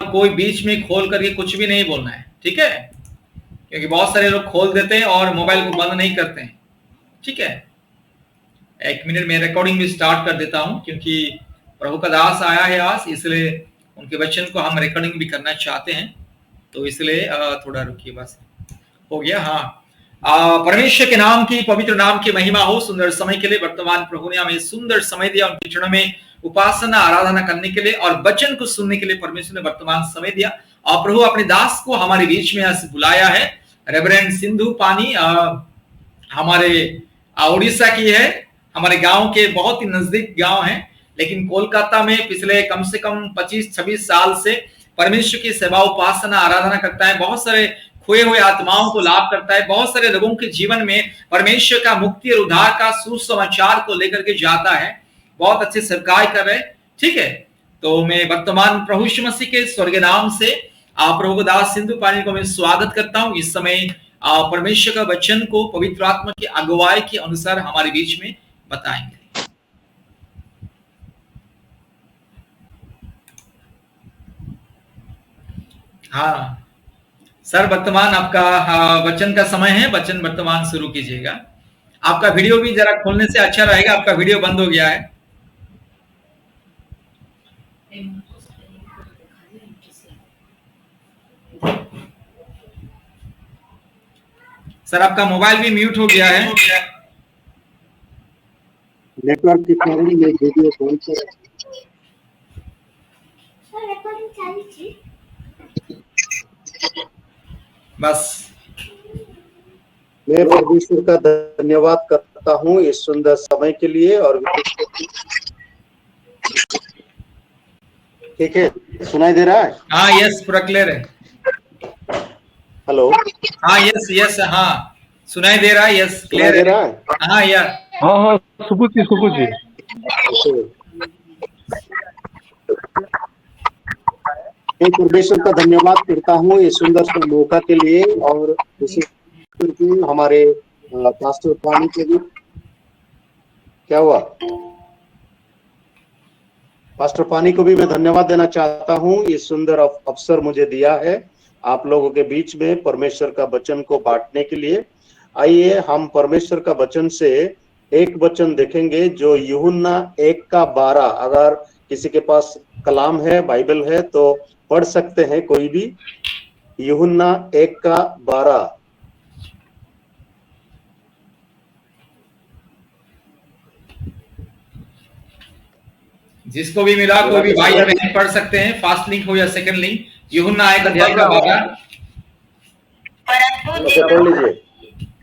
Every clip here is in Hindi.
और कोई बीच में खोल करके कुछ भी नहीं बोलना है, ठीक है? क्योंकि बहुत सारे लोग खोल देते हैं और मोबाइल को बंद नहीं करते हैं, ठीक है? 1 मिनट में रिकॉर्डिंग भी स्टार्ट कर देता हूं, क्योंकि प्रभु का दास आया है आज, इसलिए उनके वचन को हम रिकॉर्डिंग भी करना चाहते हैं, तो इसलिए थोड़ा रुकिए, बस हो गया। हाँ, परमेश्वर के नाम की, पवित्र नाम की महिमा हो। सुंदर समय के लिए वर्तमान प्रभु ने हमें सुंदर समय दिया, उनके चरणों में उपासना आराधना करने के लिए और वचन को सुनने के लिए परमेश्वर ने वर्तमान समय दिया। और प्रभु अपने दास को हमारे बीच में बुलाया है। रेवरेंड सिंधु पानी हमारे उड़ीसा की है, हमारे गांव के बहुत ही नजदीक गांव है, लेकिन कोलकाता में पिछले कम से कम 25-26 साल से परमेश्वर की सेवा उपासना आराधना करता है। बहुत सारे खोए हुए आत्माओं को लाभ करता है, बहुत सारे लोगों के जीवन में परमेश्वर का मुक्ति और उद्धार का सुसमाचार को लेकर के जाता है। बहुत अच्छे सेवकाई कर रहे, ठीक है? तो मैं वर्तमान प्रभु यीशु मसीह के स्वर्गीय नाम से प्रभु दास सिंधु पानी को मैं स्वागत करता हूं। इस समय परमेश्वर का वचन को पवित्र आत्मा की अगुवाई के अनुसार हमारे बीच में बताएंगे। हाँ सर, वर्तमान आपका वचन का समय है, वचन वर्तमान शुरू कीजिएगा। आपका वीडियो भी जरा खोलने से अच्छा रहेगा, आपका वीडियो बंद हो गया है। सर आपका मोबाइल भी म्यूट हो गया है। नेटवर्क के कारण ये वीडियो कौन सा बस मैं परमेश्वर का धन्यवाद करता हूँ इस सुंदर समय के लिए। और ठीक है, सुनाई दे रहा है? हाँ यस, पूरा क्लियर है। हेलो, हाँ यस हाँ सुनाई दे रहा है, यस क्लियर दे रहा है। हाँ यार, हाँ सुकुची मैं परमेश्वर का धन्यवाद करता हूँ इस सुंदर से मौका के लिए। और हमारे पास्टर पानी के लिए क्या हुआ, पास्टर पानी को भी मैं धन्यवाद देना चाहता हूँ। ये सुंदर अवसर मुझे दिया है आप लोगों के बीच में परमेश्वर का वचन को बांटने के लिए। आइए हम परमेश्वर का वचन से एक वचन देखेंगे जो यूहन्ना 1:12। अगर किसी के पास कलाम है, बाइबल है तो पढ़ सकते हैं कोई भी। यूहन्ना 1:12। जिसको भी मिला कोई भी भाई या बहन पढ़ सकते हैं, फास्ट लिंक हो या सेकंड लिंक। यूहन्ना 1:12।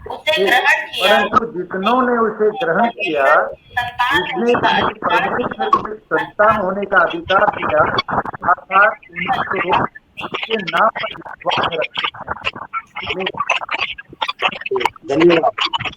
परंतु जितनों ने उसे ग्रहण किया, उसने परमेश्वर के संतान होने का अधिकार दिया, अर्थात उनको उसके नाम पर विश्वास रखते हैं। धन्यवाद।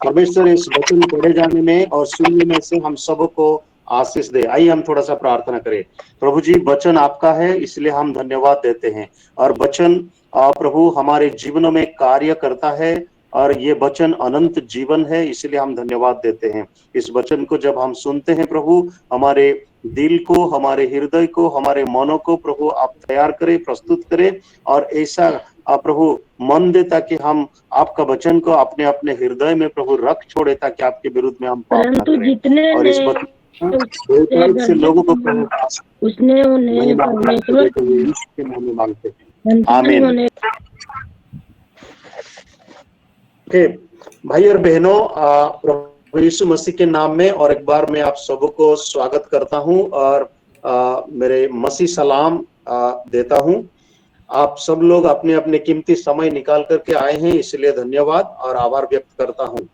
परमेश्वर इस वचन पढ़े जाने में और सुनने में से हम सबको आशीष दे। आइए हम थोड़ा सा प्रार्थना करें। प्रभु जी, वचन आपका है इसलिए हम धन्यवाद देते हैं। और वचन प्रभु हमारे जीवनों में कार्य करता है और ये वचन अनंत जीवन है, इसलिए हम धन्यवाद देते हैं। इस वचन को जब हम सुनते हैं प्रभु, हमारे दिल को, हमारे हृदय को, हमारे मनों को प्रभु आप तैयार करें, प्रस्तुत करें और ऐसा प्रभु मन दे ताकि हम आपका वचन को अपने अपने हृदय में प्रभु रख छोड़े, ताकि आपके विरुद्ध में हम पाप ना करें। और इस वचन से लोगों को उसने उन्हें परमेश्वर के नाम में मांगते हैं, आमीन। भाई और बहनों, प्रभु यीशु मसीह के नाम में और एक बार मैं आप सबको स्वागत करता हूं और मेरे मसीह सलाम देता हूं। आप सब लोग अपने अपने कीमती समय निकाल करके आए हैं, इसलिए धन्यवाद और आभार व्यक्त करता हूं।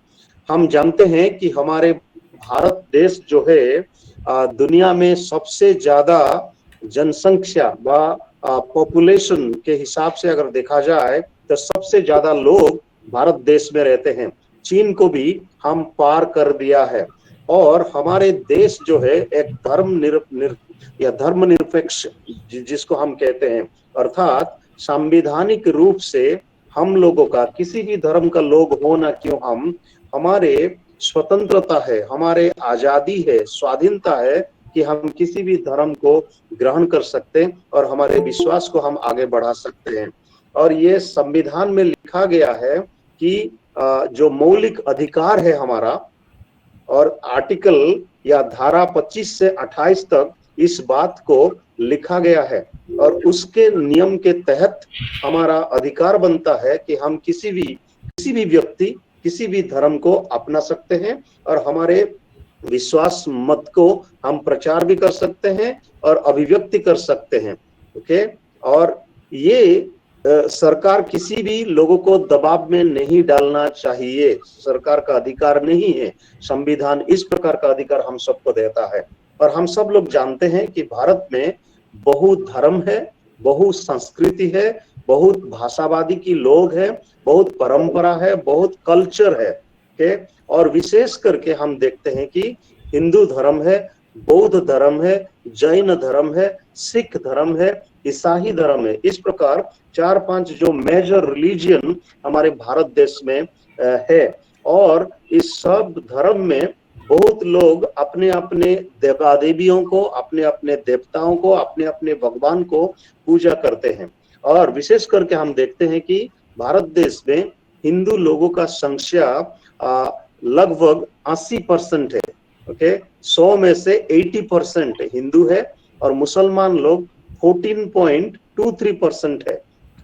हम जानते हैं कि हमारे भारत देश जो है दुनिया में सबसे ज्यादा जनसंख्या व पॉपुलेशन के हिसाब से अगर देखा जाए तो सबसे ज्यादा लोग भारत देश में रहते हैं। चीन को भी हम पार कर दिया है। और हमारे देश जो है एक धर्मनिरपेक्ष जिसको हम कहते हैं, अर्थात संवैधानिक रूप से हम लोगों का, किसी भी धर्म का लोग हो ना क्यों, हम हमारे स्वतंत्रता है, हमारे आजादी है, स्वाधीनता है कि हम किसी भी धर्म को ग्रहण कर सकते हैं और हमारे विश्वास को हम आगे बढ़ा सकते हैं। और ये संविधान में लिखा गया है कि जो मौलिक अधिकार है हमारा, और आर्टिकल या धारा 25 से 28 तक इस बात को लिखा गया है, और उसके नियम के तहत हमारा अधिकार बनता है कि हम किसी भी व्यक्ति किसी भी धर्म को अपना सकते हैं और हमारे विश्वास मत को हम प्रचार भी कर सकते हैं और अभिव्यक्ति कर सकते हैं। ओके, और ये सरकार किसी भी लोगों को दबाव में नहीं डालना चाहिए, सरकार का अधिकार नहीं है। संविधान इस प्रकार का अधिकार हम सबको देता है। और हम सब लोग जानते हैं कि भारत में बहुत धर्म है, बहुत संस्कृति है, बहुत भाषावादी की लोग हैं, बहुत परंपरा है, बहुत कल्चर है। ओके, और विशेष करके हम देखते हैं कि हिंदू धर्म है, बौद्ध धर्म है, जैन धर्म है, सिख धर्म है, ईसाई धर्म है। इस प्रकार 4-5 जो मेजर रिलीजियन हमारे भारत देश में है, और इस सब धर्म में बहुत लोग अपने अपने देवा देवियों को, अपने अपने देवताओं को, अपने अपने भगवान को पूजा करते हैं। और विशेष करके हम देखते हैं कि भारत देश में हिंदू लोगों का संख्या लगभग 80% है। ओके, 100 में से 80% हिंदू है, और मुसलमान लोग 14.23% है,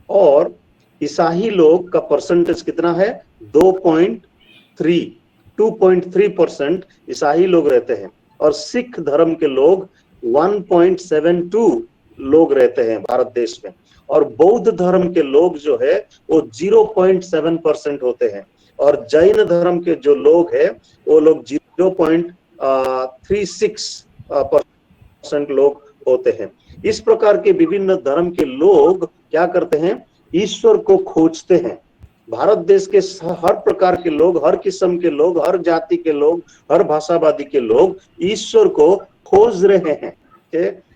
और ईसाई लोग का परसेंटेज कितना है? 2.3% ईसाई लोग रहते हैं, और सिख धर्म के लोग 1.72 लोग रहते हैं भारत देश में, और बौद्ध धर्म के लोग जो है वो 0.7% होते हैं, और जैन धर्म के जो लोग हैं वो लोग 0.36% लोग होते हैं। इस प्रकार के विभिन्न धर्म के लोग क्या करते हैं? ईश्वर को खोजते हैं। भारत देश के हर प्रकार के लोग, हर किस्म के लोग, हर जाति के लोग, हर भाषावादी के लोग ईश्वर को खोज रहे हैं।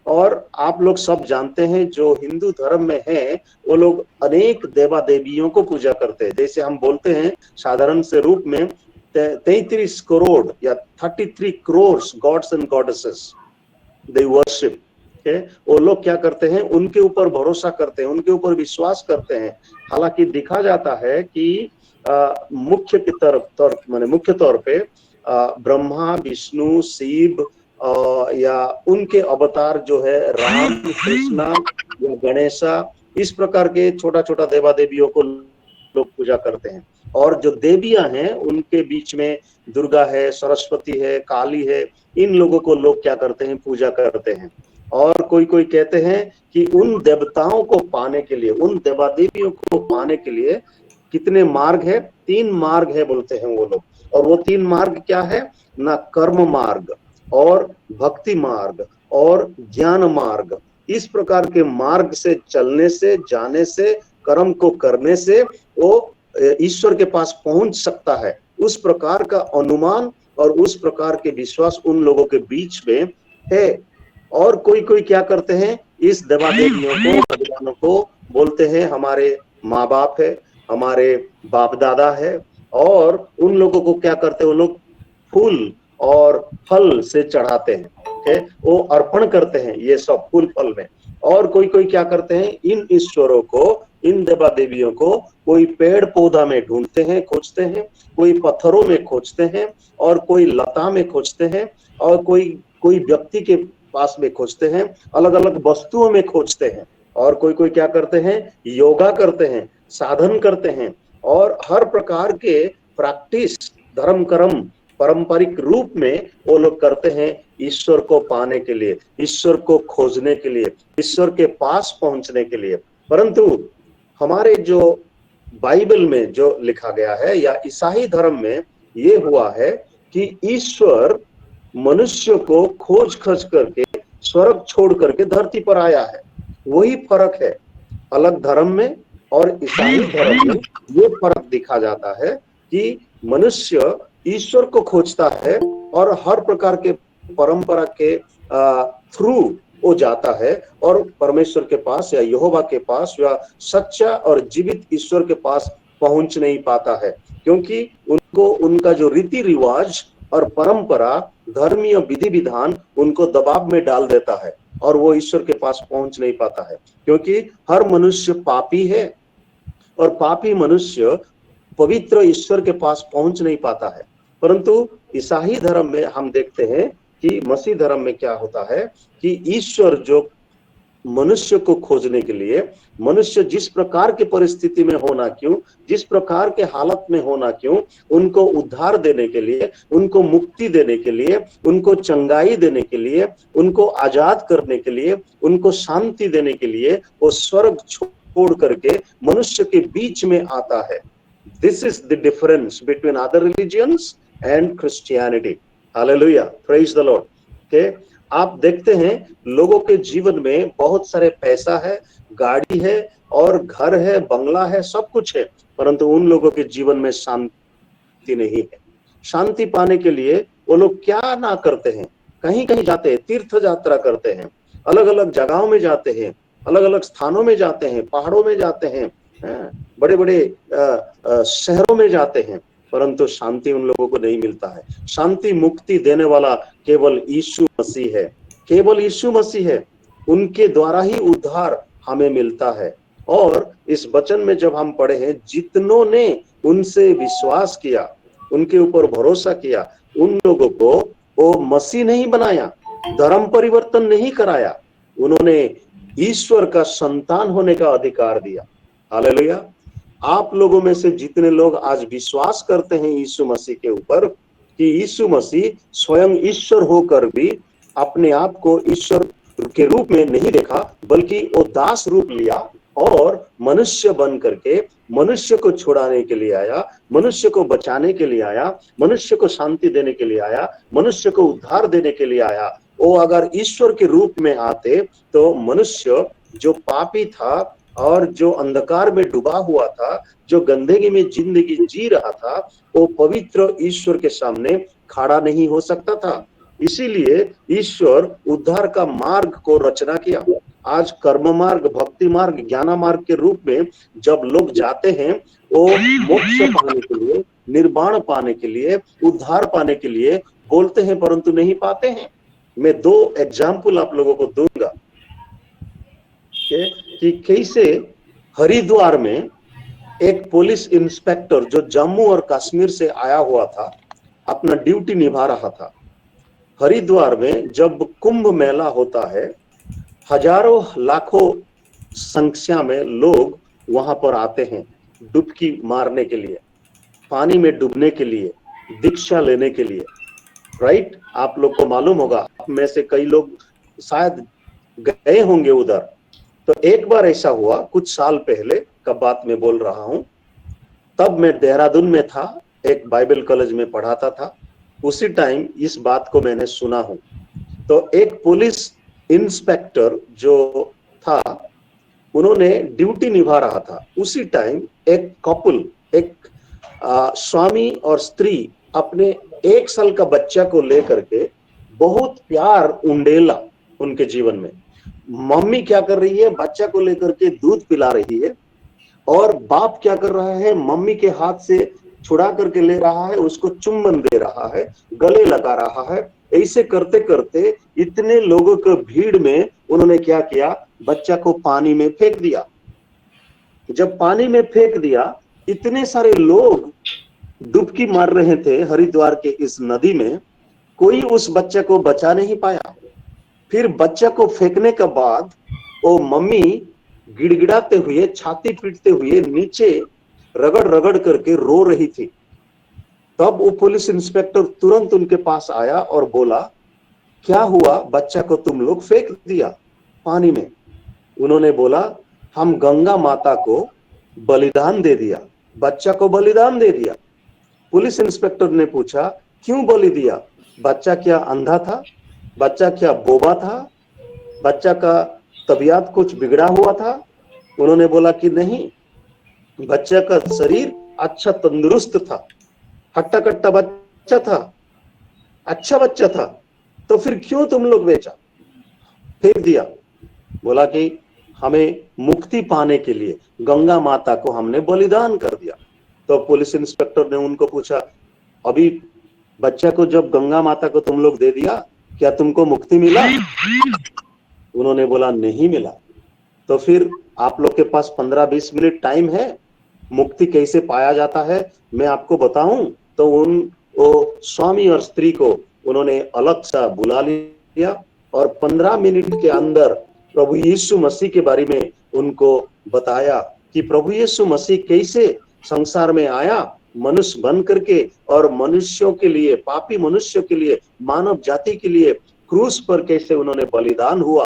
और आप लोग सब जानते हैं जो हिंदू धर्म में है वो लोग अनेक देवा देवियों को पूजा करते हैं। जैसे हम बोलते हैं साधारण से रूप में 33 करोड़ या 33 crores gods and goddesses they worship. वो लोग क्या करते हैं? उनके ऊपर भरोसा करते हैं, उनके ऊपर विश्वास करते हैं। हालांकि देखा जाता है कि मुख्य तौर पे ब्रह्मा, विष्णु, शिव या उनके अवतार जो है राम, कृष्णा या गणेशा, इस प्रकार के छोटा छोटा देवा देवियों को लोग पूजा करते हैं। और जो देवियां हैं उनके बीच में दुर्गा है, सरस्वती है, काली है, इन लोगों को लोग क्या करते हैं? पूजा करते हैं। और कोई कहते हैं कि उन देवताओं को पाने के लिए, उन देवा देवियों को पाने के लिए कितने मार्ग है? 3 मार्ग है बोलते हैं वो लोग। और वो 3 मार्ग क्या है ना? कर्म मार्ग और भक्ति मार्ग और ज्ञान मार्ग। इस प्रकार के मार्ग से चलने से, जाने से, कर्म को करने से वो ईश्वर के पास पहुंच सकता है। उस प्रकार का अनुमान और उस प्रकार के विश्वास उन लोगों के बीच में है। और कोई क्या करते हैं? इस देवा देवियों को, भगवानों को बोलते हैं हमारे माँ बाप है, हमारे बाप दादा है। और उन लोगों को क्या करते हैं? वो लोग फूल और फल से चढ़ाते हैं, वो अर्पण करते हैं ये सब फूल फल में। और कोई क्या करते हैं? इन ईश्वरों को, इन देवा देवियों को कोई पेड़ पौधा में ढूंढते हैं, खोजते हैं, कोई पत्थरों में खोजते हैं, और कोई लता में खोजते हैं, और कोई व्यक्ति के पास में खोजते हैं, अलग अलग वस्तुओं में खोजते हैं। और कोई क्या करते हैं? योगा करते हैं, साधन करते हैं, और हर प्रकार के प्रैक्टिस, धर्म कर्म पारंपरिक रूप में वो लोग करते हैं ईश्वर को पाने के लिए, ईश्वर को खोजने के लिए, ईश्वर के पास पहुंचने के लिए। परंतु हमारे जो बाइबल में जो लिखा गया है या ईसाई धर्म में ये हुआ है कि ईश्वर मनुष्य को खोज करके स्वर्ग छोड़ करके धरती पर आया है। वही फर्क है अलग धर्म में और ईसाई धर्म में। ये फर्क दिखा जाता है कि मनुष्य ईश्वर को खोजता है और हर प्रकार के परंपरा के थ्रू वो जाता है और परमेश्वर के पास या यहोवा के पास या सच्चा और जीवित ईश्वर के पास पहुंच नहीं पाता है, क्योंकि उनको उनका जो रीति रिवाज और परंपरा, धर्मीय विधि विधान उनको दबाव में डाल देता है और वो ईश्वर के पास पहुंच नहीं पाता है, क्योंकि हर मनुष्य पापी है और पापी मनुष्य पवित्र ईश्वर के पास पहुंच नहीं पाता है। परंतु ईसाई धर्म में हम देखते हैं कि मसीह धर्म में क्या होता है कि ईश्वर जो मनुष्य को खोजने के लिए, मनुष्य जिस प्रकार की परिस्थिति में होना क्यों, जिस प्रकार के हालत में होना क्यों, उनको उद्धार देने के लिए, उनको मुक्ति देने के लिए, उनको चंगाई देने के लिए, उनको आजाद करने के लिए, उनको शांति देने के लिए वो स्वर्ग छोड़ करके मनुष्य के बीच में आता है। This is the difference between other religions and Christianity. Hallelujah. Praise the Lord. Okay? आप देखते हैं लोगों के जीवन में बहुत सारे पैसा है, गाड़ी है और घर है, बंगला है, सब कुछ है, परंतु उन लोगों के जीवन में शांति नहीं है। शांति पाने के लिए वो लोग क्या ना करते हैं, कहीं कहीं जाते हैं, तीर्थ यात्रा करते हैं, अलग अलग जगहों में जाते हैं, अलग अलग स्थानों में जाते हैं, पहाड़ों में जाते हैं, बड़े बड़े शहरों में जाते हैं, परंतु शांति उन लोगों को नहीं मिलता है। शांति मुक्ति देने वाला केवल यीशु मसीह है, केवल यीशु मसीह है। उनके द्वारा ही उद्धार हमें मिलता है। और इस वचन में जब हम पढ़े हैं, जितनों ने उनसे विश्वास किया, उनके ऊपर भरोसा किया, उन लोगों को वो मसीह नहीं बनाया, धर्म परिवर्तन नहीं कराया, उन्होंने ईश्वर का संतान होने का अधिकार दिया। हालेलुया। आप लोगों में से जितने लोग आज विश्वास करते हैं यीशु मसीह के ऊपर कि यीशु मसीह स्वयं ईश्वर होकर भी अपने आप को ईश्वर के रूप में नहीं देखा, बल्कि वो दास रूप लिया और मनुष्य बन करके मनुष्य को छुड़ाने के लिए आया, मनुष्य को बचाने के लिए आया, मनुष्य को शांति देने के लिए आया, मनुष्य को उद्धार देने के लिए आया। वो अगर ईश्वर के रूप में आते तो मनुष्य जो पापी था और जो अंधकार में डूबा हुआ था, जो गंदगी में जिंदगी जी रहा था, वो पवित्र ईश्वर के सामने खड़ा नहीं हो सकता था। इसीलिए ईश्वर उद्धार का मार्ग को रचना किया। आज कर्म मार्ग, भक्ति मार्ग, ज्ञान मार्ग के रूप में जब लोग जाते हैं, वो मोक्ष पाने के लिए, निर्वाण पाने के लिए, उद्धार पाने के लिए बोलते हैं, परंतु नहीं पाते हैं। मैं 2 एग्जाम्पल आप लोगों को दूंगा कि कैसे हरिद्वार में एक पुलिस इंस्पेक्टर जो जम्मू और कश्मीर से आया हुआ था, अपना ड्यूटी निभा रहा था। हरिद्वार में जब कुंभ मेला होता है, हजारों लाखों संख्या में लोग वहां पर आते हैं डुबकी मारने के लिए, पानी में डूबने के लिए, दीक्षा लेने के लिए। राइट? आप लोग को मालूम होगा, आप में से कई लोग शायद गए होंगे उधर। तो एक बार ऐसा हुआ, कुछ साल पहले का बात मैं बोल रहा हूं, तब मैं देहरादून में था, एक बाइबल कॉलेज में पढ़ाता था। उसी टाइम इस बात को मैंने सुना हूं। तो एक पुलिस इंस्पेक्टर जो था, उन्होंने ड्यूटी निभा रहा था। उसी टाइम एक कपल, एक स्वामी और स्त्री अपने 1 साल का बच्चा को लेकर के बहुत प्यार उंडेला उनके जीवन में। मम्मी क्या कर रही है, बच्चा को लेकर के दूध पिला रही है, और बाप क्या कर रहा है, मम्मी के हाथ से छुड़ा करके ले रहा है, उसको चुम्बन दे रहा है, गले लगा रहा है। ऐसे करते करते इतने लोगों के भीड़ में उन्होंने क्या किया, बच्चा को पानी में फेंक दिया। जब पानी में फेंक दिया, इतने सारे लोग डुबकी मार रहे थे हरिद्वार के इस नदी में, कोई उस बच्चे को बचा नहीं पाया। फिर बच्चा को फेंकने के बाद वो मम्मी गिड़गिड़ाते हुए, छाती पीटते हुए नीचे रगड़ रगड़ करके रो रही थी। तब वो पुलिस इंस्पेक्टर तुरंत उनके पास आया और बोला, क्या हुआ, बच्चा को तुम लोग फेंक दिया पानी में? उन्होंने बोला, हम गंगा माता को बलिदान दे दिया, बच्चा को बलिदान दे दिया। पुलिस इंस्पेक्टर ने पूछा, क्यों बलि दिया? बच्चा क्या अंधा था? बच्चा क्या बोबा था? बच्चा का तबीयत कुछ बिगड़ा हुआ था? उन्होंने बोला कि नहीं, बच्चा का शरीर अच्छा तंदुरुस्त था, हट्टा कट्टा बच्चा था, अच्छा बच्चा था, तो फिर क्यों तुम लोग बेचा, फेंक दिया? बोला कि हमें मुक्ति पाने के लिए गंगा माता को हमने बलिदान कर दिया। तो पुलिस इंस्पेक्टर ने उनको पूछा, अभी बच्चा को जब गंगा माता को तुम लोग दे दिया क्या तुमको मुक्ति मिला? उन्होंने बोला नहीं मिला। तो फिर आप लोग के पास 15-20 मिनट टाइम है, मुक्ति कैसे पाया जाता है मैं आपको बताऊं। तो वो स्वामी और स्त्री को उन्होंने अलग सा बुला लिया और 15 मिनट के अंदर प्रभु यीशु मसीह के बारे में उनको बताया कि प्रभु यीशु मसीह कैसे संसार में आया मनुष्य बन करके, और मनुष्यों के लिए, पापी मनुष्यों के लिए, मानव जाति के लिए क्रूस पर कैसे उन्होंने बलिदान हुआ,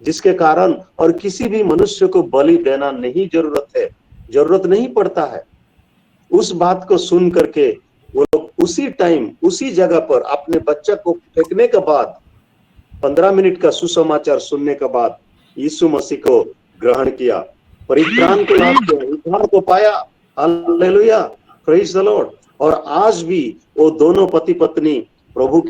जिसके कारण और किसी भी मनुष्य को बलि देना नहीं जरूरत नहीं पड़ता है। उस बात को सुन करके वो लोग उसी टाइम उसी जगह पर अपने बच्चा को फेंकने के बाद 15 मिनट का सुसमाचार सुनने के बाद यीशु मसीह को ग्रहण किया, परित्राण को लाभ किया, उद्धार को पाया। Hallelujah, praise the Lord. और आज भी वो दोनों पति पत्नी प्रभु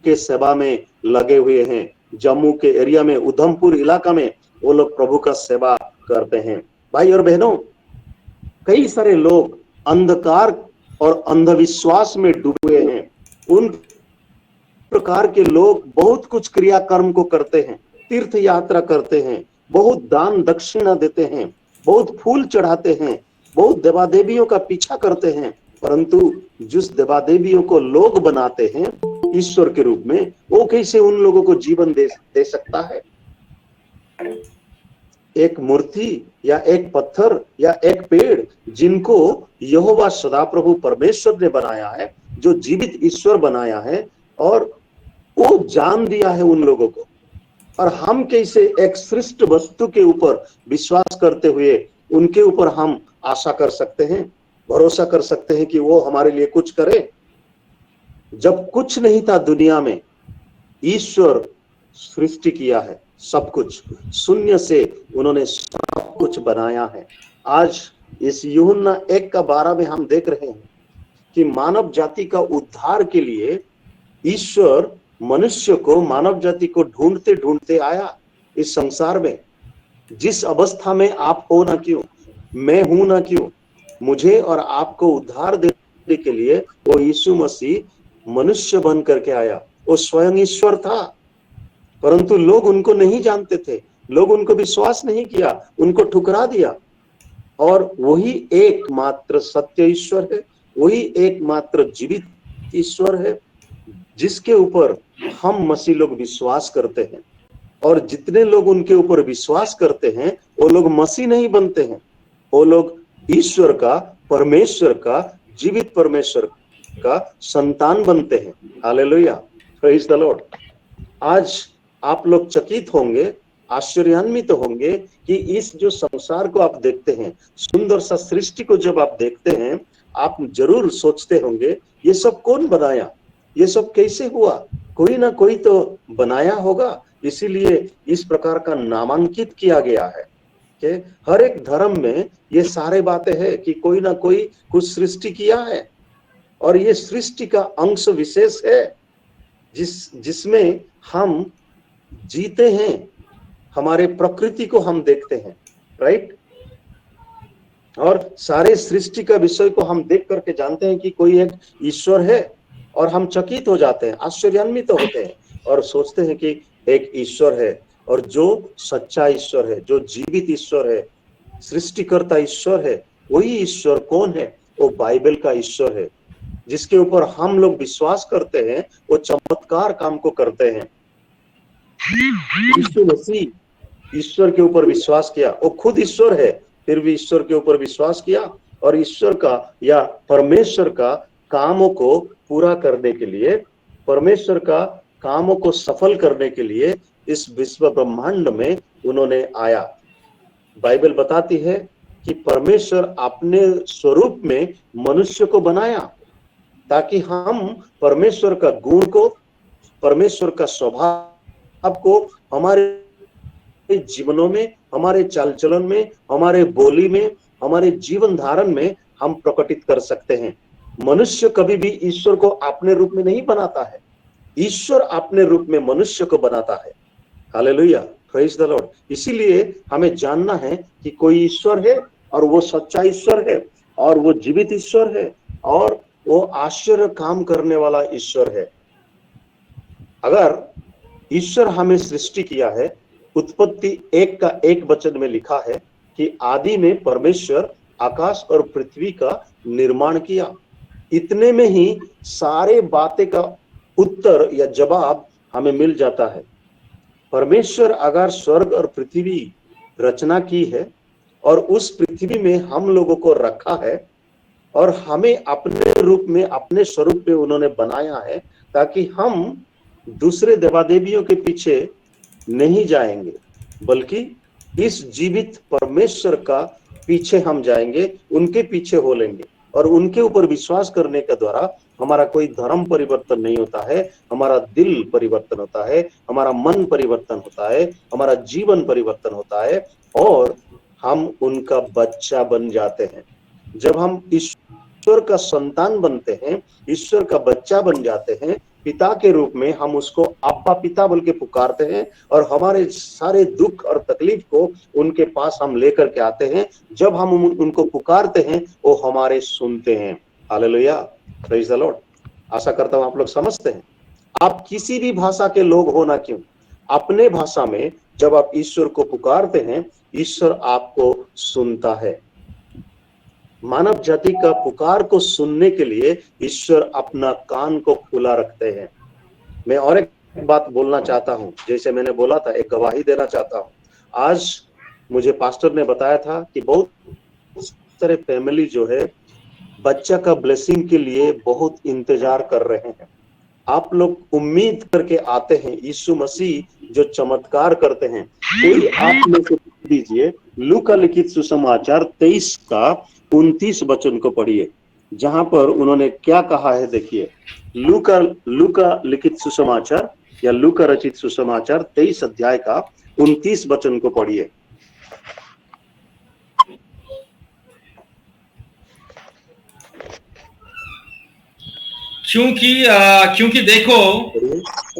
के सेवा में लगे हुए हैं। जम्मू के एरिया में, उधमपुर इलाका में वो लोग प्रभु का सेवा करते हैं। भाई और बहनों, कई सारे लोग अंधकार और अंधविश्वास में डूबे हैं। उन प्रकार के लोग बहुत कुछ क्रियाकर्म को करते हैं, तीर्थ यात्रा करते हैं, बहुत दान दक्षिणा देते हैं, बहुत फूल चढ़ाते हैं, बहुत देवा देवियों का पीछा करते हैं, परंतु जिस देवा देवियों को लोग बनाते हैं ईश्वर के रूप में, वो कैसे उन लोगों को जीवन दे सकता है? एक मूर्ति या एक पत्थर या एक पेड़ जिनको यहोवा सदाप्रभु परमेश्वर ने बनाया है, जो जीवित ईश्वर बनाया है, और वो जान दिया है उन लोगों को, और हम कैसे एक सृष्ट वस्तु के ऊपर विश्वास करते हुए उनके ऊपर हम आशा कर सकते हैं, भरोसा कर सकते हैं कि वो हमारे लिए कुछ करे? जब कुछ नहीं था दुनिया में, ईश्वर सृष्टि किया है सब कुछ, शून्य से उन्होंने सब कुछ बनाया है। आज इस यूहन्ना 1:12 में हम देख रहे हैं कि मानव जाति का उद्धार के लिए ईश्वर मनुष्य को, मानव जाति को ढूंढते ढूंढते आया इस संसार में। जिस अवस्था में आप हो ना क्यों, मैं हूं ना क्यों, मुझे और आपको उद्धार देने के लिए वो यीशु मसीह मनुष्य बन करके आया। वो स्वयं ईश्वर था, परंतु लोग उनको नहीं जानते थे, लोग उनको विश्वास नहीं किया, उनको ठुकरा दिया। और वही एकमात्र सत्य ईश्वर है, वही एकमात्र जीवित ईश्वर है, जिसके ऊपर हम मसीह लोग विश्वास करते हैं। और जितने लोग उनके ऊपर विश्वास करते हैं वो लोग मसीह नहीं बनते हैं, वो लोग ईश्वर का, परमेश्वर का, जीवित परमेश्वर का संतान बनते हैं। Hallelujah, praise the Lord. आज आप लोग चकित होंगे, आश्चर्यान्वित होंगे कि इस जो संसार को आप देखते हैं, सुंदर सा सृष्टि को जब आप देखते हैं, आप जरूर सोचते होंगे ये सब कौन बनाया, ये सब कैसे हुआ? कोई ना कोई तो बनाया होगा, इसीलिए इस प्रकार का नामांकित किया गया है कि हर एक धर्म में ये सारे बातें हैं कि कोई ना कोई कुछ सृष्टि किया है, और ये सृष्टि का अंश विशेष है जिसमें हम जीते हैं, हमारे प्रकृति को हम देखते हैं, राइट। और सारे सृष्टि का विषय को हम देख करके जानते हैं कि कोई एक ईश्वर है, और हम चकित हो जाते हैं, आश्चर्यान्वित होते हैं और सोचते हैं कि एक ईश्वर है, और जो सच्चा ईश्वर है, जो जीवित ईश्वर है, सृष्टिकर्ता ईश्वर है, वही ईश्वर कौन है? वो बाइबल का ईश्वर है, जिसके ऊपर हम लोग विश्वास करते हैं, वो चमत्कार काम को करते हैं। यीशु मसीह ईश्वर के ऊपर विश्वास किया, वो खुद ईश्वर है, फिर भी ईश्वर के ऊपर विश्वास किया, और ईश्वर का या परमेश्वर का कामों को पूरा करने के लिए, परमेश्वर का कामों को सफल करने के लिए इस विश्व ब्रह्मांड में उन्होंने आया। बाइबल बताती है कि परमेश्वर अपने स्वरूप में मनुष्य को बनाया ताकि हम परमेश्वर का गुण को, परमेश्वर का स्वभाव को हमारे जीवनों में, हमारे चाल चलन में, हमारे बोली में, हमारे जीवन धारण में हम प्रकटित कर सकते हैं। मनुष्य कभी भी ईश्वर को अपने रूप में नहीं बनाता है, ईश्वर अपने रूप में मनुष्य को बनाता है। Hallelujah, praise the Lord. इसीलिए हमें जानना है कि कोई ईश्वर है, और वो सच्चा ईश्वर है, और वो जीवित ईश्वर है, और वो आश्चर्य काम करने वाला ईश्वर है। अगर ईश्वर हमें सृष्टि किया है, उत्पत्ति 1 का 1 वचन में लिखा है कि आदि में परमेश्वर आकाश और पृथ्वी का निर्माण किया। इतने में ही सारे बातें का उत्तर या जवाब हमें मिल जाता है। परमेश्वर अगर स्वर्ग और पृथ्वी रचना की है और उस पृथ्वी में हम लोगों को रखा है और हमें अपने रूप में, अपने स्वरूप में उन्होंने बनाया है, ताकि हम दूसरे देवादेवियों के पीछे नहीं जाएंगे, बल्कि इस जीवित परमेश्वर का पीछे हम जाएंगे, उनके पीछे हो लेंगे। और उनके ऊपर विश्वास करने के द्वारा हमारा कोई धर्म परिवर्तन नहीं होता है, हमारा दिल परिवर्तन होता है, हमारा मन परिवर्तन होता है, हमारा जीवन परिवर्तन होता है और हम उनका बच्चा बन जाते हैं। जब हम ईश्वर का संतान बनते हैं, ईश्वर का बच्चा बन जाते हैं, पिता के रूप में हम उसको अब्बा पिता बोल के पुकारते हैं और हमारे सारे दुख और तकलीफ को उनके पास हम लेकर के आते हैं। जब हम उनको पुकारते हैं वो हमारे सुनते हैं। Hallelujah, praise the lord. आशा करता हूं आप लोग समझते हैं। आप किसी भी भाषा के लोग हो ना क्यों, अपने भाषा में जब आप ईश्वर को पुकारते हैं, ईश्वर आपको सुनता है। मानव जाति का पुकार को सुनने के लिए ईश्वर अपना कान को खुला रखते हैं। मैं और एक बात बोलना चाहता हूं, जैसे मैंने बोला था, एक गवाही देना चाहता हूं। आज मुझे पास्टर ने बताया था कि बहुत सारे फैमिली जो है बच्चा का ब्लेसिंग के लिए बहुत इंतजार कर रहे हैं। आप लोग उम्मीद करके आते हैं, यीशु मसीह जो चमत्कार करते हैं। कोई आप में से दीजिए लूका लिखित सुसमाचार 23 का 29 वचन को पढ़िए, जहां पर उन्होंने क्या कहा है। देखिए, लूका लिखित सुसमाचार या लूका रचित सुसमाचार 23 अध्याय का 29 वचन को पढ़िए। क्योंकि देखो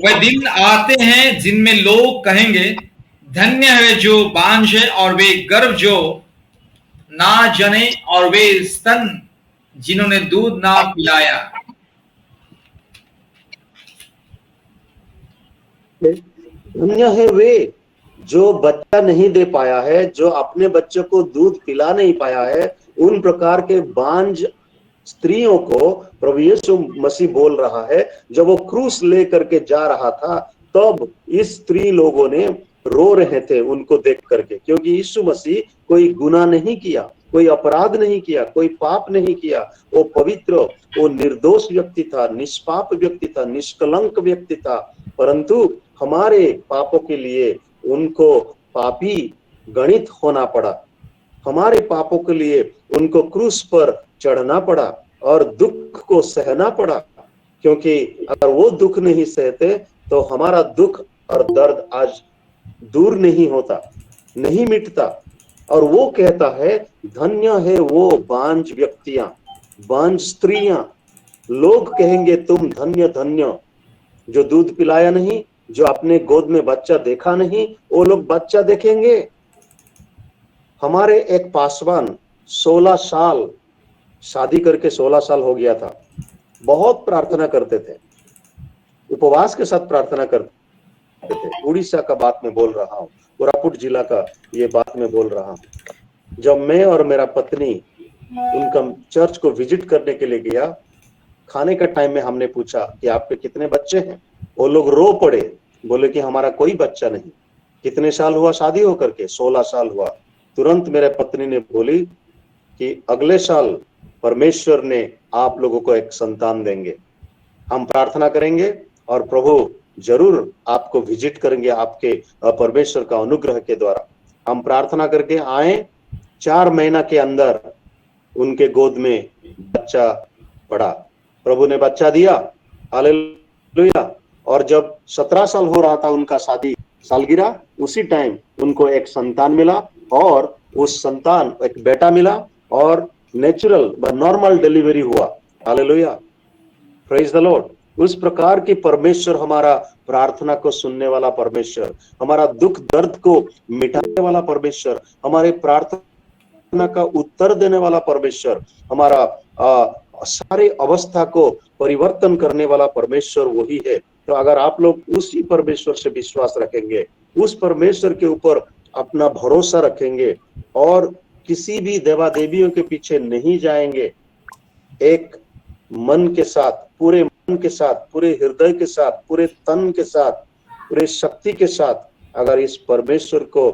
वह दिन आते हैं जिनमें लोग कहेंगे, धन्य है जो बांझ है और वे गर्भ जो ना जने और वे स्तन जिन्होंने दूध ना पिलाया। धन्य है वे जो बच्चा नहीं दे पाया है, जो अपने बच्चे को दूध पिला नहीं पाया है। उन प्रकार के बांझ स्त्रियों को प्रभु यीशु मसीह बोल रहा है। जब वो क्रूस लेकर के जा रहा था, तब इस स्त्री लोगों ने रो रहे थे उनको देख करके, क्योंकि यीशु मसीह कोई गुनाह नहीं किया, कोई अपराध नहीं किया, कोई पाप नहीं किया। वो पवित्र, वो निर्दोष व्यक्ति था, निष्पाप व्यक्ति था, निष्कलंक व्यक्ति था, परंतु हमारे पापों के लिए उनको पापी गणित होना पड़ा। हमारे पापों के लिए उनको क्रूस पर चढ़ना पड़ा और दुख को सहना पड़ा, क्योंकि अगर वो दुख नहीं सहते तो हमारा दुख और दर्द आज दूर नहीं होता, नहीं मिटता। और वो कहता है, धन्य है वो बांझ व्यक्तियां, बांझ स्त्रियां। लोग कहेंगे तुम धन्य धन्य, जो दूध पिलाया नहीं, जो अपने गोद में बच्चा देखा नहीं, वो लोग बच्चा देखेंगे। हमारे एक पासवान 16 साल शादी करके 16 साल हो गया था। बहुत प्रार्थना करते थे, उपवास के साथ प्रार्थना करते थे। उड़ीसा का बात मैं बोल रहा हूँ, कोरापुट जिला का ये बात मैं बोल रहा हूँ। जब मैं और मेरा पत्नी उनका चर्च को विजिट करने के लिए गया, खाने का टाइम में हमने पूछा कि आपके कितने बच्चे हैं। वो लोग रो पड़े, बोले कि हमारा कोई बच्चा नहीं। कितने साल हुआ शादी होकर के? 16 साल हुआ। तुरंत मेरे पत्नी ने बोली कि अगले साल परमेश्वर ने आप लोगों को एक संतान देंगे, हम प्रार्थना करेंगे और प्रभु जरूर आपको विजिट करेंगे आपके परमेश्वर का अनुग्रह के द्वारा। हम प्रार्थना करके आए, 4 महीना के अंदर उनके गोद में बच्चा पड़ा। प्रभु ने बच्चा दिया, हालेलुया। और जब 17 साल हो रहा था उनका शादी सालगिरह, उसी टाइम उनको एक संतान मिला और उस संतान एक बेटा मिला और नेचुरल नॉर्मल डिलीवरी हुआ। Hallelujah, praise the Lord. उस प्रकार की परमेश्वर, हमारा प्रार्थना को सुनने वाला परमेश्वर, हमारा दुख दर्द को मिटाने वाला परमेश्वर, हमारे प्रार्थना का उत्तर देने वाला परमेश्वर, हमारा सारे अवस्था को परिवर्तन करने वाला परमेश्वर वही है। तो अगर आप लोग उसी परमेश्वर से विश्वास रखेंगे, उस परमेश्वर के ऊपर अपना भरोसा रखेंगे और किसी भी देवा देवियों के पीछे नहीं जाएंगे, एक मन के साथ, पूरे मन के साथ, पूरे हृदय के साथ, पूरे तन के साथ, पूरे शक्ति के साथ अगर इस परमेश्वर को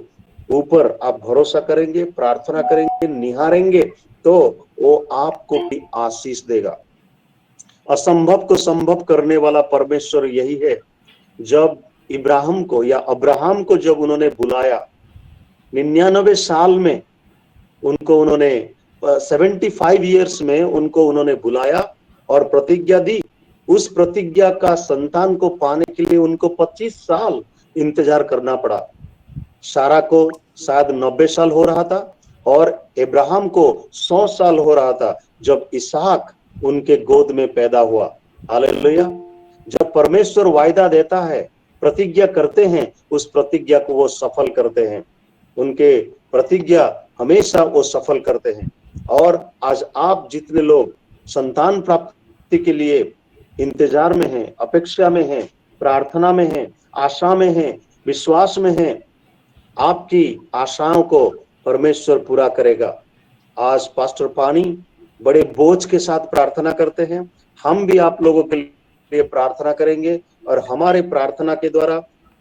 ऊपर आप भरोसा करेंगे, प्रार्थना करेंगे, निहारेंगे, तो वो आपको भी आशीष देगा। असंभव को संभव करने वाला परमेश्वर यही है। जब इब्राहिम को या अब्राहम को जब उन्होंने बुलाया 99 साल में, उनको उन्होंने 75 ईयर्स में उनको उन्होंने बुलाया और प्रतिज्ञा दी। उस प्रतिज्ञा का संतान को पाने के लिए उनको 25 साल इंतजार करना पड़ा। सारा को शायद 90 साल हो रहा था और इब्राहिम को 100 साल हो रहा था जब इसहाक उनके गोद में पैदा हुआ। हालेलुया। जब परमेश्वर वायदा देता है, प्रतिज्ञा करते हैं, उस प्रतिज्ञा को वो सफल करते हैं। उनके प्रतिज्ञा हमेशा वो सफल करते हैं। और आज आप जितने लोग संतान प्राप्ति के लिए इंतजार में हैं, अपेक्षा में हैं, प्रार्थना में हैं, आशा में हैं, विश्वास में हैं, आपकी आशाओं को परमेश्वर पूरा करेगा। आज पास्टर पानी बड़े बोझ के साथ प्रार्थना करते हैं। हम भी आप लोगों के लिए प्रार्थना करेंगे और हमारे प्रार्थना के द्वारा,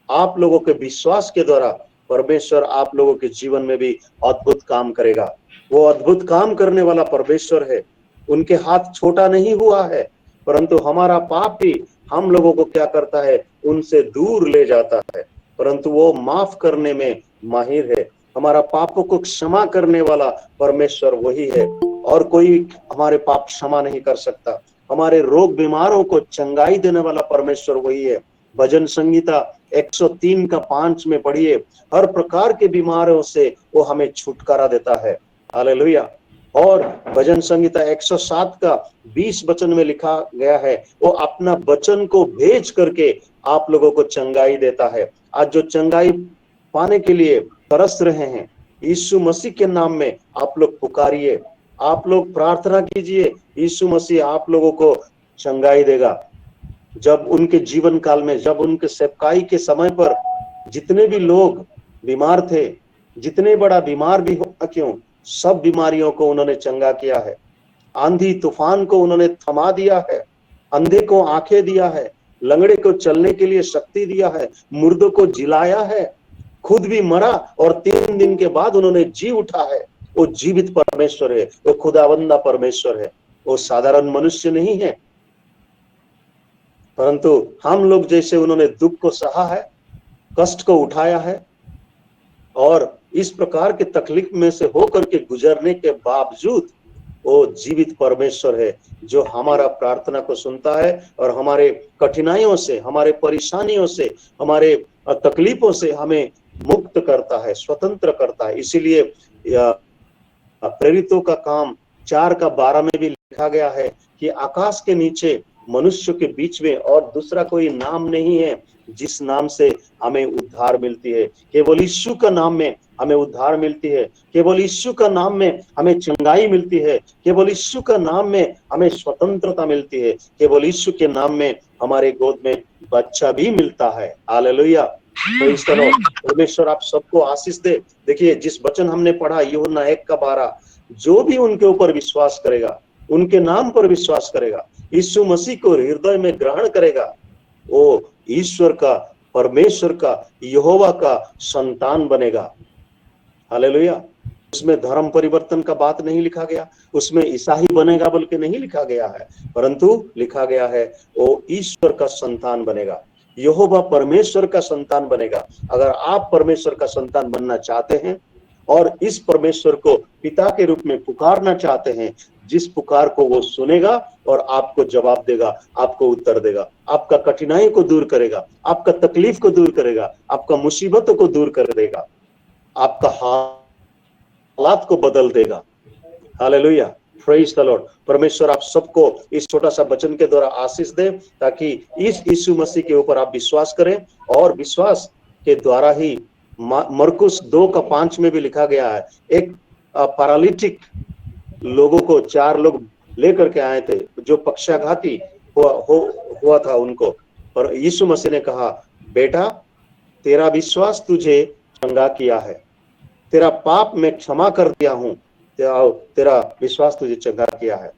आप लोगों के विश्वास के द्वारा परमेश्वर आप लोगों के जीवन में भी अद्भुत काम करेगा। वो अद्भुत काम करने वाला परमेश्वर है। उनके हाथ छोटा नहीं हुआ है, परंतु हमारा पाप भी हम लोगों को क्या करता है, उनसे दूर ले जाता है, परंतु वो माफ करने में माहिर है। हमारा पापों को क्षमा करने वाला परमेश्वर वही है और कोई हमारे पाप क्षमा नहीं कर सकता। हमारे रोग बीमारों को चंगाई देने वाला परमेश्वर वही है। भजन संगीता 103 का 5 में पढ़िए, हर प्रकार के बीमारों से वो हमें छुटकारा देता है। हालेलुया। और भजन संगीता 107 का 20 वचन में लिखा गया है, वो अपना वचन को भेज करके आप लोगों को चंगाई देता है। आज जो चंगाई पाने के लिए तरस रहे हैं, यीशु मसीह के नाम में आप लोग पुकारिए, आप लोग प्रार्थना कीजिए, यीशु मसीह आप लोगों को चंगाई देगा। जब उनके जीवन काल में, जब उनके सेवकाई के समय पर जितने भी लोग बीमार थे, जितने बड़ा बीमार भी हो क्यों, सब बीमारियों को उन्होंने चंगा किया है। आंधी तूफान को उन्होंने थमा दिया है, अंधे को आंखें दिया है, लंगड़े को चलने के लिए शक्ति दिया है, मुर्दों को जिलाया है, खुद भी मरा और 3 दिन के बाद उन्होंने जी उठा है। वो जीवित परमेश्वर है, वो खुदावंदा परमेश्वर है, वो साधारण मनुष्य नहीं है। परंतु हम लोग जैसे उन्होंने दुख को सहा है, कष्ट को उठाया है और इस प्रकार के तकलीफ में से होकर के गुजरने के बावजूद वो जीवित परमेश्वर है जो हमारा प्रार्थना को सुनता है और हमारे कठिनाइयों से, हमारे परेशानियों से, हमारे तकलीफों से हमें मुक्त करता है, स्वतंत्र करता है। इसीलिए प्रेरितों का काम 4:12 में भी लिखा गया है कि आकाश के नीचे मनुष्य के बीच में और दूसरा कोई नाम नहीं है जिस नाम से हमें उद्धार मिलती है। केवल यीशु का नाम में हमें उद्धार मिलती है, केवल यीशु का नाम में हमें चंगाई मिलती है, केवल यीशु का नाम में हमें स्वतंत्रता मिलती है, केवल यीशु के नाम में हमारे गोद में बच्चा भी मिलता है। हालेलुया। परमेश्वर आप सबको आशीष दे। देखिए, जिस वचन हमने पढ़ा यूहन्ना 1:12, जो भी उनके ऊपर विश्वास करेगा, उनके नाम पर विश्वास करेगा, यीशु मसीह को हृदय में ग्रहण करेगा, वो ईश्वर का, परमेश्वर का, यहोवा का संतान बनेगा। हालेलुया। उसमें धर्म परिवर्तन का बात नहीं लिखा गया, उसमें ईसाई बनेगा बोल के नहीं लिखा गया है, परंतु लिखा गया है वो ईश्वर का संतान बनेगा, यहोवा परमेश्वर का संतान बनेगा। अगर आप परमेश्वर का संतान बनना चाहते हैं और इस परमेश्वर को पिता के रूप में पुकारना चाहते हैं, जिस पुकार को वो सुनेगा और आपको जवाब देगा, आपको उत्तर देगा, आपका कठिनाई को दूर करेगा, आपका तकलीफ को दूर करेगा, आपका मुसीबतों को दूर कर देगा, आपका हालात को बदल देगा। हालेलुया। Praise the Lord. परमेश्वर आप सबको इस छोटा सा वचन के द्वारा आशीष दे, ताकि इस यीशु मसीह के ऊपर आप विश्वास करें और विश्वास के द्वारा ही मरकुस 2:5 में भी लिखा गया है, एक पैरालिटिक लोगों को 4 लोग लेकर के आए थे जो पक्षाघाती हुआ था उनको, पर यीशु मसीह ने कहा, बेटा तेरा विश्वास तुझे चंगा किया है, तेरा पाप मैं क्षमा कर दिया हूं, तेरा विश्वास तुझे चंगा किया है।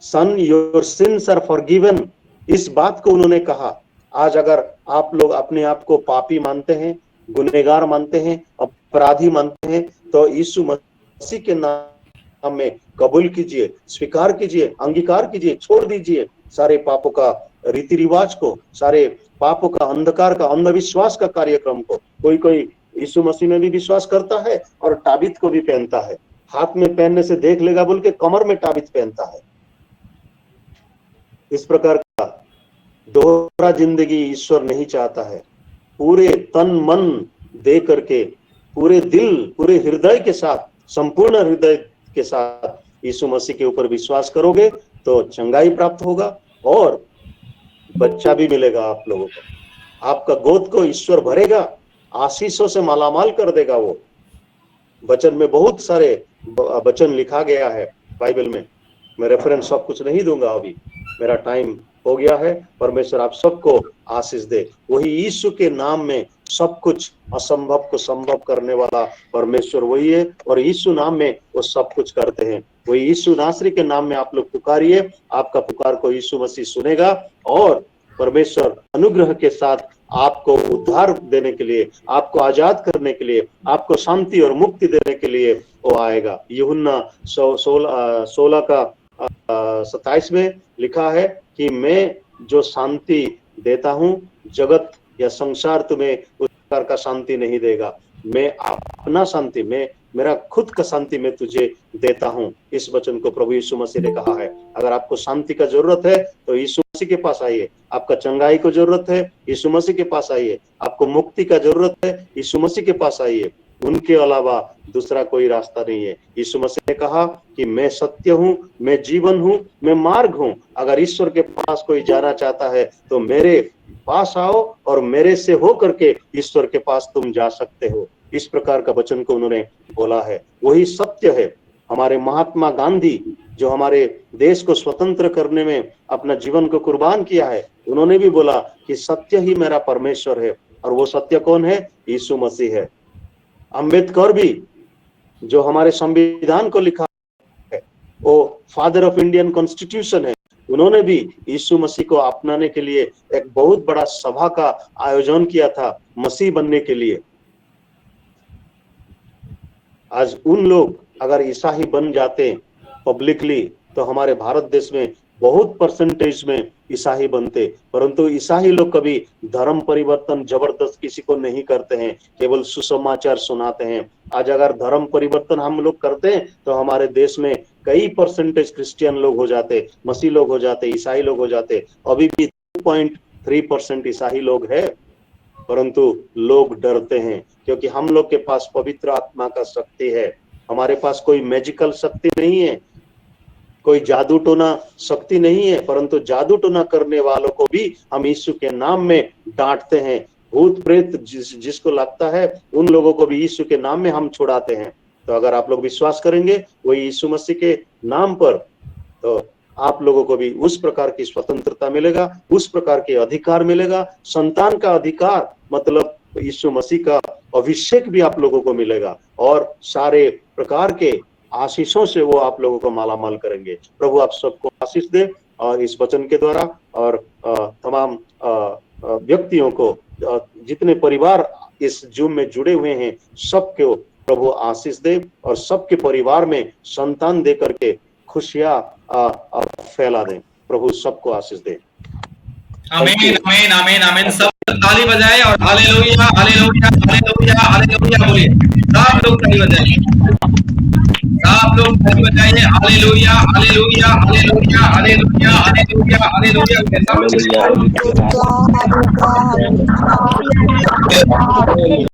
सन योर सिंस आर फॉरगिवन, इस बात को उन्होंने कहा। आज अगर आप लोग अपने आप को पापी मानते हैं, गुनहगार मानते हैं, अपराधी मानते हैं, तो यीशु मसीह के नाम में कबूल कीजिए, स्वीकार कीजिए, अंगीकार कीजिए, छोड़ दीजिए सारे पापों का रीति रिवाज को, सारे पापों का, अंधकार का, अंधविश्वास का कार्यक्रम को। कोई कोई यीशु मसीह में भी विश्वास करता है और ताबीत को भी पहनता है, हाथ में पहनने से देख लेगा बोल के कमर में ताबीत पहनता है। इस प्रकार का दोहरा जिंदगी ईश्वर नहीं चाहता है। पूरे तन मन दे करके, पूरे दिल, पूरे हृदय के साथ, संपूर्ण हृदय के साथ यीशु मसीह के ऊपर विश्वास करोगे तो चंगाई प्राप्त होगा और बच्चा भी मिलेगा आप लोगों को। आपका गोद को ईश्वर भरेगा, आशीषों से मालामाल कर देगा। वो वचन में बहुत सारे वचन लिखा गया है बाइबल में। मैं रेफरेंस सब कुछ नहीं दूंगा, अभी मेरा टाइम हो गया है। परमेश्वर आप सबको आशीष दे। वही यीशु के नाम में सब कुछ, असंभव को संभव करने वाला परमेश्वर वही है, और यीशु नाम में वो सब कुछ करते हैं। वही यीशु नासरी के नाम में आप लोग पुकारिए, आपका पुकार को यीशु मसीह सुनेगा और परमेश्वर अनुग्रह के साथ आपको उद्धार देने के लिए, आपको आजाद करने के लिए, आपको शांति और मुक्ति देने के लिए वो आएगा। यूहन्ना 16 का 27 में लिखा है कि मैं जो शांति देता हूं, जगत या संसार तुम्हें उस प्रकार का शांति नहीं देगा। मैं अपना शांति, मैं मेरा खुद का शांति मैं तुझे देता हूं। इस वचन को प्रभु यीशु मसीह ने कहा है। अगर आपको शांति का जरूरत है तो यीशु मसीह के पास आइए। आपका चंगाई को जरूरत है, यीशु मसीह के पास आइए। आपको मुक्ति का जरूरत है, यीशु मसीह के पास आइए। उनके अलावा दूसरा कोई रास्ता नहीं है। यीशु मसीह ने कहा कि मैं सत्य हूं, मैं जीवन हूं, मैं मार्ग हूं। अगर ईश्वर के पास कोई जाना चाहता है तो मेरे पास आओ और मेरे से हो करके ईश्वर के पास तुम जा सकते हो। इस प्रकार का वचन को उन्होंने बोला है। वही सत्य है। हमारे महात्मा गांधी जो हमारे देश को स्वतंत्र करने में अपना जीवन को कुर्बान किया है, उन्होंने भी बोला कि सत्य ही मेरा परमेश्वर है। और वो सत्य कौन है? यीशु मसीह है। अंबेडकर भी जो हमारे संविधान को लिखा है, वो फादर ऑफ इंडियन कॉन्स्टिट्यूशन है। उन्होंने भी यीशु मसीह को अपनाने के लिए एक बहुत बड़ा सभा का आयोजन किया था, मसीह बनने के लिए। आज उन लोग अगर ईसाई बन जाते पब्लिकली तो हमारे भारत देश में बहुत परसेंटेज में ईसाई बनते। परंतु ईसाई लोग कभी धर्म परिवर्तन जबरदस्त किसी को नहीं करते हैं, केवल सुसमाचार सुनाते हैं। आज अगर धर्म परिवर्तन हम लोग करते हैं तो हमारे देश में कई परसेंटेज क्रिश्चियन लोग हो जाते, मसीह लोग हो जाते, ईसाई लोग हो जाते। अभी भी 2.3% ईसाई लोग हैं, परंतु लोग डरते हैं क्योंकि हम लोग के पास पवित्र आत्मा का शक्ति है। हमारे पास कोई मैजिकल शक्ति नहीं है, कोई जादू टोना शक्ति नहीं है, परंतु जादू टोना करने वालों को भी हम यीशु के नाम में डांटते हैं। भूत प्रेत जिसको लगता है उन लोगों को भी यीशु के नाम में हम छुड़ाते हैं। तो अगर आप लोग विश्वास करेंगे वही यीशु मसीह के नाम पर, तो आप लोगों को भी उस प्रकार की स्वतंत्रता मिलेगा, उस प्रकार के अधिकार मिलेगा। संतान का अधिकार मतलब यीशु मसीह का अभिषेक भी आप लोगों को मिलेगा और सारे प्रकार के आशीषों से वो आप लोगों को मालामाल करेंगे। प्रभु आप सबको आशीष दे और इस वचन के द्वारा और तमाम व्यक्तियों को, जितने परिवार इस जूम में जुड़े हुए हैं, सबको प्रभु आशीष दे और सबके परिवार में संतान दे करके खुशियां फैला दे। प्रभु सबको आशीष दे। आमीन आमीन आमीन आमीन। सब ताली बजाए और हालेलुया हालेलुया हालेलुया हालेलुया बोलिए। सब लोग ताली बजाइए, सब लोग ताली बजाइए। Hallelujah hallelujah hallelujah hallelujah hallelujah hallelujah.